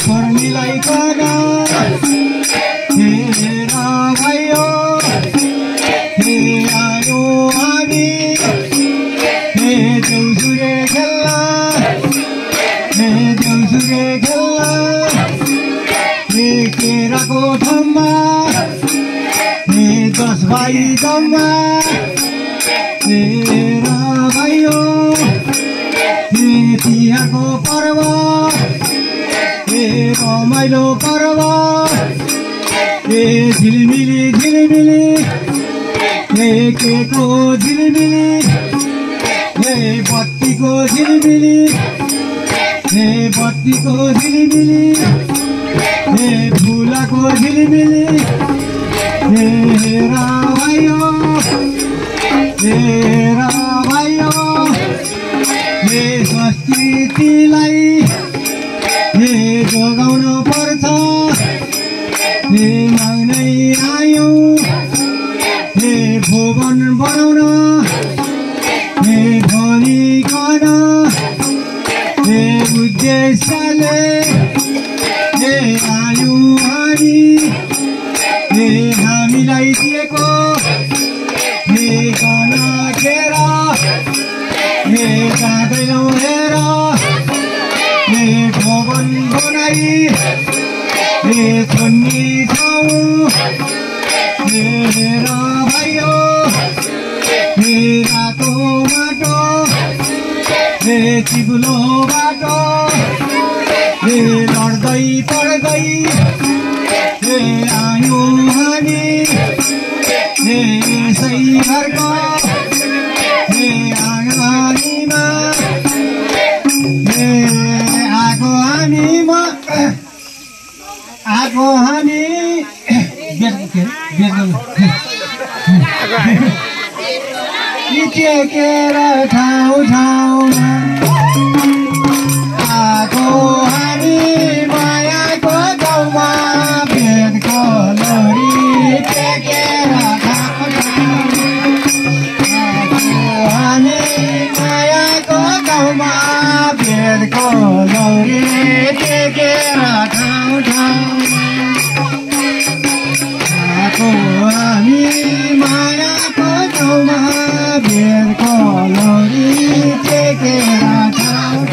स्वर मिलाइकन हेर भयो हे आयो हामी हे देउसुरे खेल्न हे देउसुरे खेल्न हे केराको ठाउँमा हे 10 भाइ जम्मा हेर भयो हे तिहारको पर्व हे रमाइलो पर्व हे झिलिमिली झिलिमिली हे केको झिलिमिली हे बत्तीको झिलिमिली हे बत्तीको झिलिमिली हे फुलाको झिलिमिली हेर भयो हेर भयो हे संस्कृतिलाई हे जोगाउनु पर्छ हे माग्नै आयौँ हे भुवन बनाउन हे भनिकन हे उद्देश्यले हे आयौँ हामी हे हामीलाई दिएको हे गनाखेर हे जाँदैनौ हेर हे भवन बनाई हे छन्नी छौँ हेर भयो हे रातो बाटो हे चिप्लो बाटो हे लड्दै पड्दै हे आयौँ हामी हे यसै घरको हे आँगनमा हे आगो हामीमा आगो हामी टेकेर ठाउँ ठाउँमा आगो हामी मायाको गाउँमा भेदको लोरी टेकेर ठाउँ हामी मायाको गाउँमा भेदको लोरी टेकेर ठाउँ ठाउँमा हामी मायाको गाउँमा भेदको लोरी टेकेर ठाउँ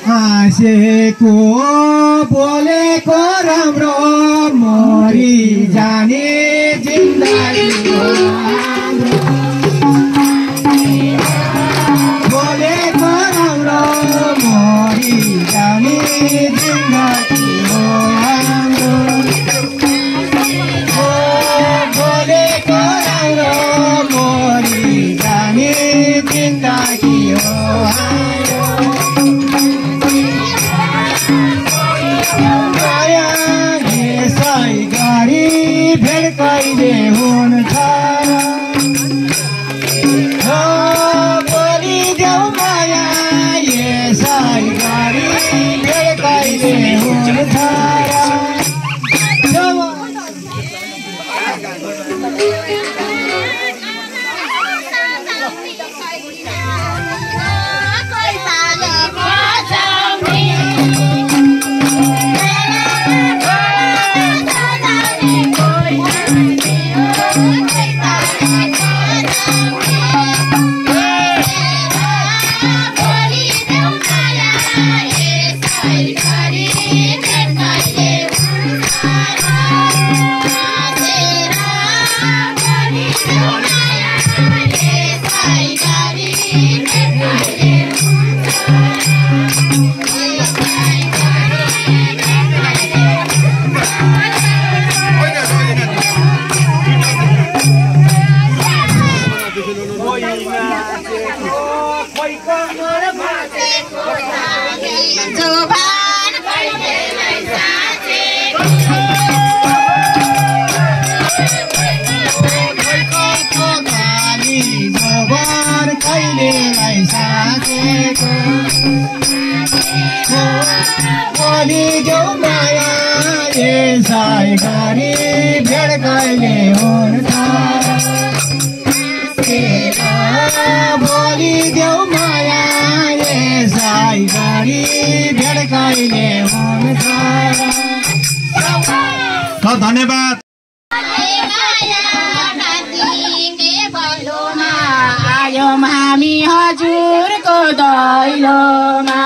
हाँसेको बोलेको राम्रो मरि जाने जिन्दगी बोलेको राम्रो मरि जाने जिन्दगी हो बोलेको राम्रो मरि जाने जिन्दगी हो कहिले हुन्छ बोलिदेऊ माया यसै गरी भेट कहिले हुन्छ बोलिदेऊ माया यसै गरी भेट कहिले हुन्छ बोलिदेऊ माया यसै गरी भेट कहिले हुन्छ धन्यवाद आयौँ हामी हजुरको दैलोमा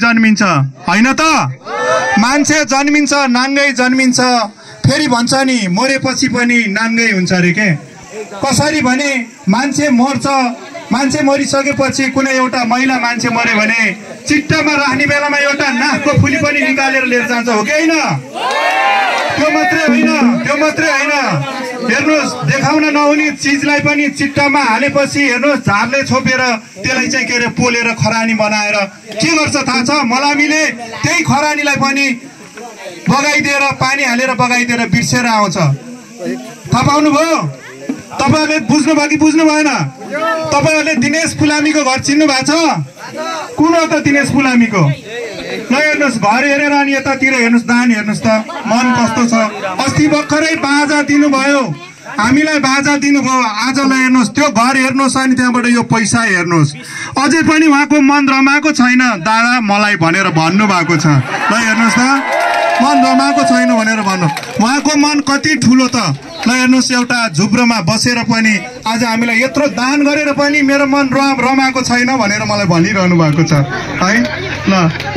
जन्मिन्छ हैन त मान्छे जन्मिन्छ नाङ्गै जन्मिन्छ फेरि भन्छ नि मरेपछि पनि नाङ्गै हुन्छ अरे के कसरी भने मान्छे मर्छ मान्छे मरिसकेपछि कुनै एउटा महिला मान्छे मर्यो भने चिट्टामा राख्ने बेलामा एउटा नाकको फुली पनि निकालेर लिएर जान्छ हो कि हैन त्यो मात्रै हैन हेर्नुस् देखाउन नहुने चीजलाई पनि चिट्टामा हालेपछि हेर्नुस् झारले छोपेर त्यसलाई चाहिँ के रे पोलेर खरानी बनाएर के गर्छ थाहा छ मलामीले त्यही खरानीलाई पनि बगाइदिएर पानी हालेर बगाइदिएर बिर्सेर आउँछ थाहा पाउनुभयो तपाईहरुले बुझ्नुभयो कि बुझ्नु भएन तपाईहरुले दिनेश फुलामीको घर चिन्नु भएको छ कुन हो त दिनेश फुलामीको ल हेर्नुस् घर हेरेर अनि यतातिर हेर्नुस् दान हेर्नुस् त मन कस्तो छ अस्ति भर्खरै बाजा दिनुभयो हामीलाई बाजा दिनुभयो आजलाई हेर्नुस् त्यो घर हेर्नुस् अनि त्यहाँबाट यो पैसा हेर्नुस् अझै पनि उहाँको मन रमाएको छैन दादा मलाई भनेर भन्नु भएको छ ल हेर्नुस् त मन रमाएको छैन भनेर भन्नु उहाँको मन कति ठुलो त ल हेर्नुस् एउटा झुब्रोमा बसेर पनि आज हामीलाई यत्रो दान गरेर पनि मेरो मन रमाएको छैन भनेर मलाई भनिरहनु भएको छ है ल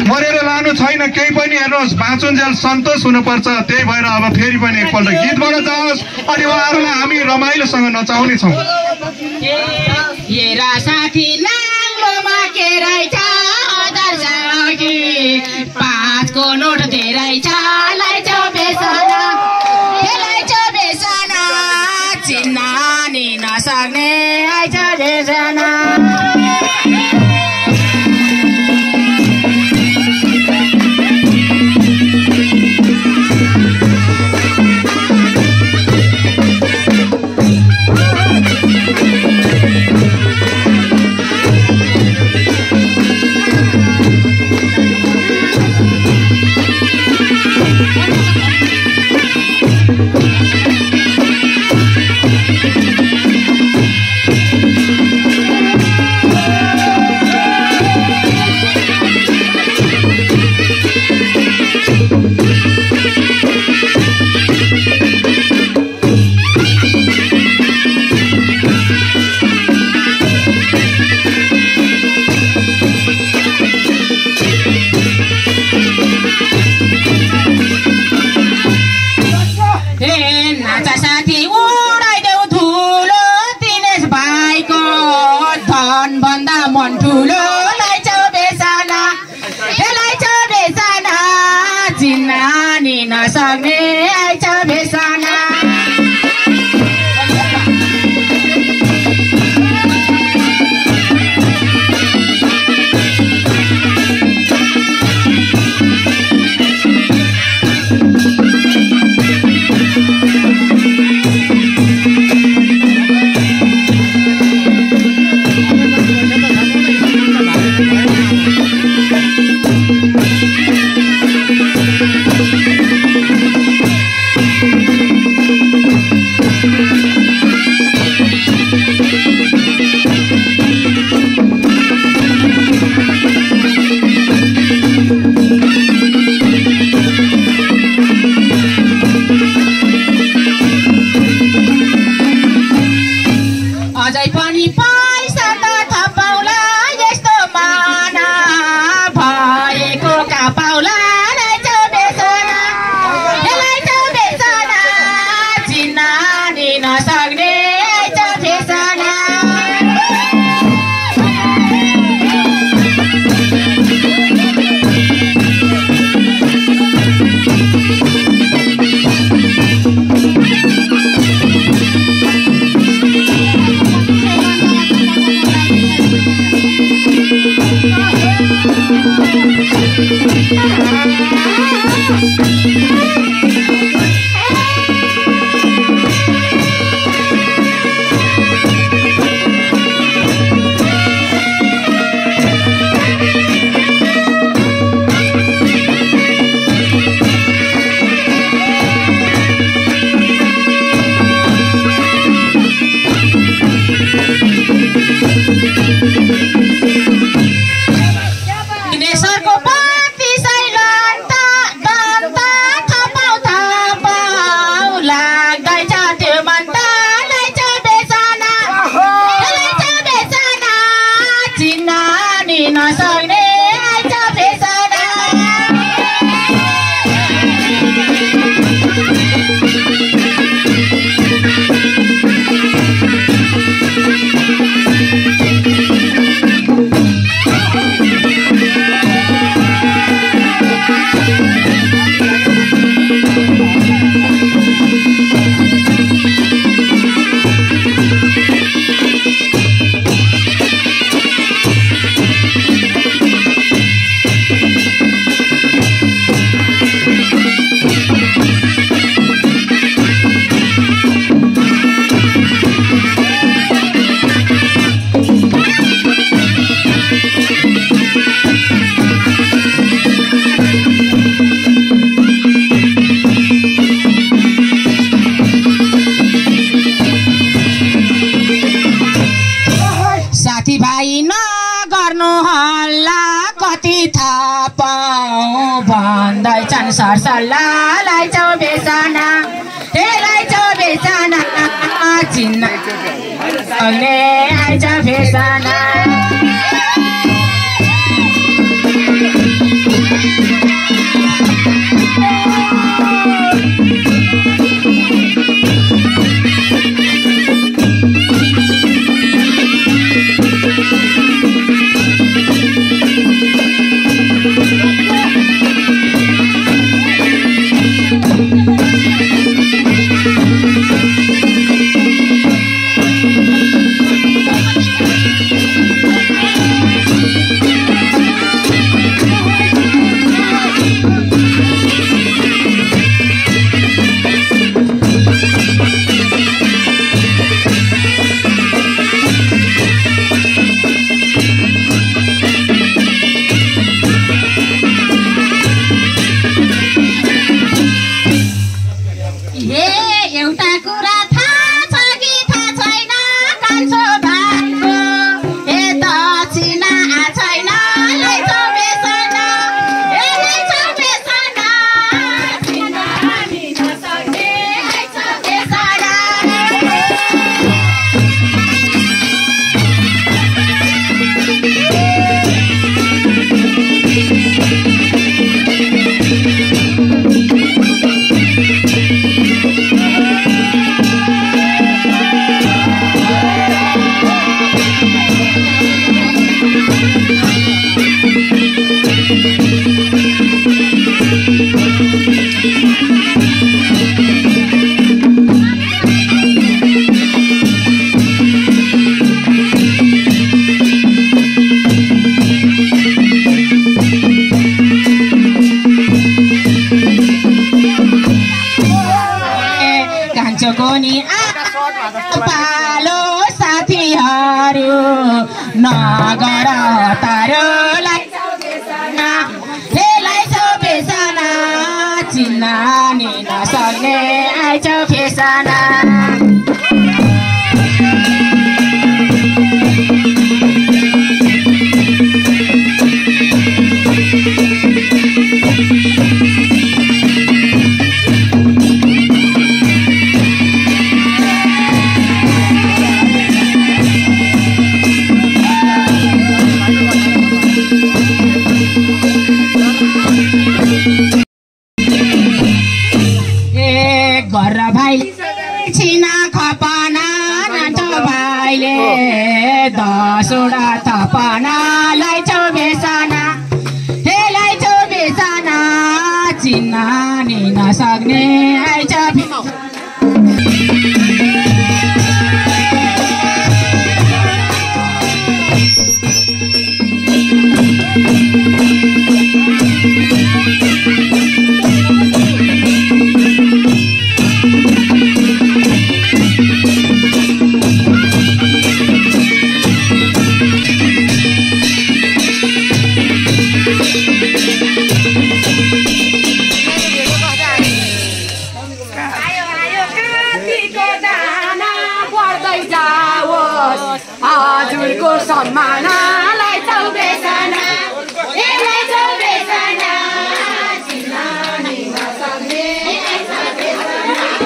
मरेर लानु छैन केही पनि हेर्नुहोस् बाँचुन्जेल सन्तोष हुनुपर्छ त्यही भएर अब फेरि पनि एकपल्ट गीतबाट जाओस् अनि उहाँहरूलाई हामी रमाइलोसँग नचाउने छौँ हेरा साथी नाङ्लोमा के रहेछ दर्शकी 5 को नोट धेरै छ लाइचो बेसना खेलाइचो बेसना चिन्न नि नसक्ने आइछ बेसना भन्दैछन् सरसल्ला लाइछौ बेसना हे लाइछौ बेसना चिन्न सक्ने आइछ फेसना पालो साथीहरू नगर तारो लाइछौ बेसना हे लाइछौ बेसना चिन्न नि नसक्ने आइछौ फेसना दसवटा थपना लाइछौ बेसना हे लाइछौ बेसना चिन्न नि नसक्ने आइछ हजुरको सम्मान लाइछौ बेसना हे लाइछौ बेसना चिन्न नि नसक्ने आइछ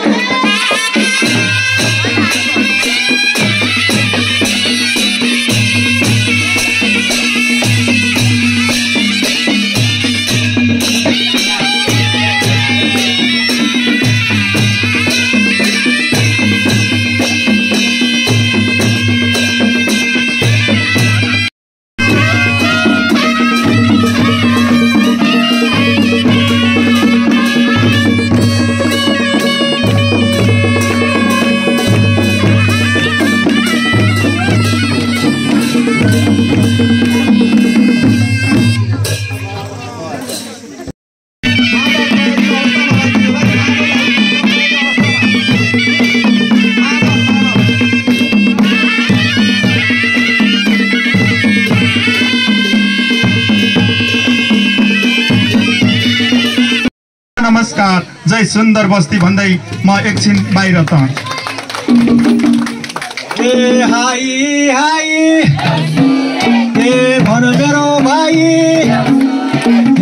नमस्कार जय सुन्दर बस्ती भन्दै म एकछिन बाहिर त ए हाई हाई ए भन मेरो भाइ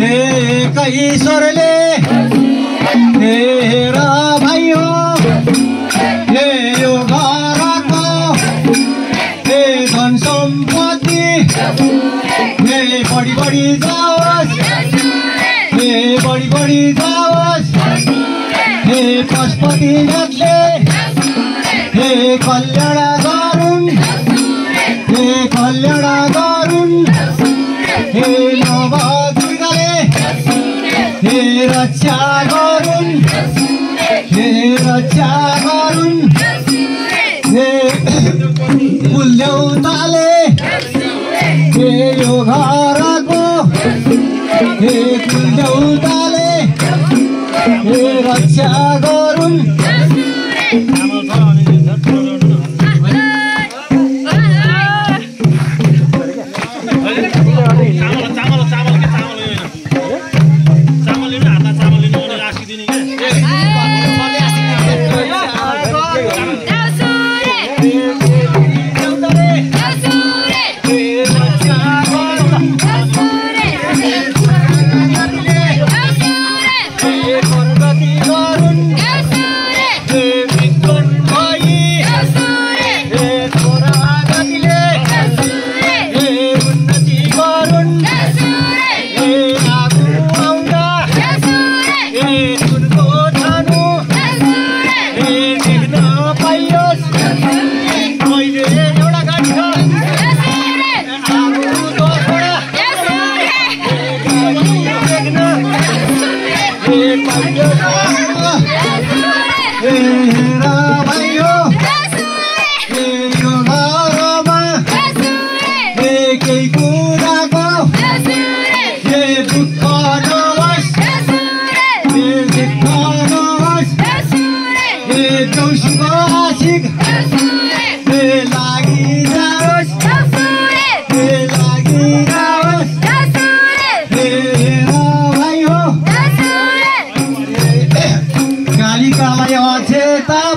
हे ईश्वरले हेर भाइ हो हे यो घरको हे धन सम्पत्ति हे बढी बढी जाओस् हे बढी बढी जाओस् हे पशुपतिनाथले हे कल्याण गरून् हे कल्याण गरून् हे नवदुर्गाले हे रक्षा गरून् हे रक्षा गरून् हे कुलदेउताले हे यो घरको हे कुलदेउताले हे रक्षा गरून्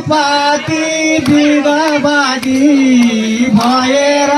पाती बिगाबाजी भएर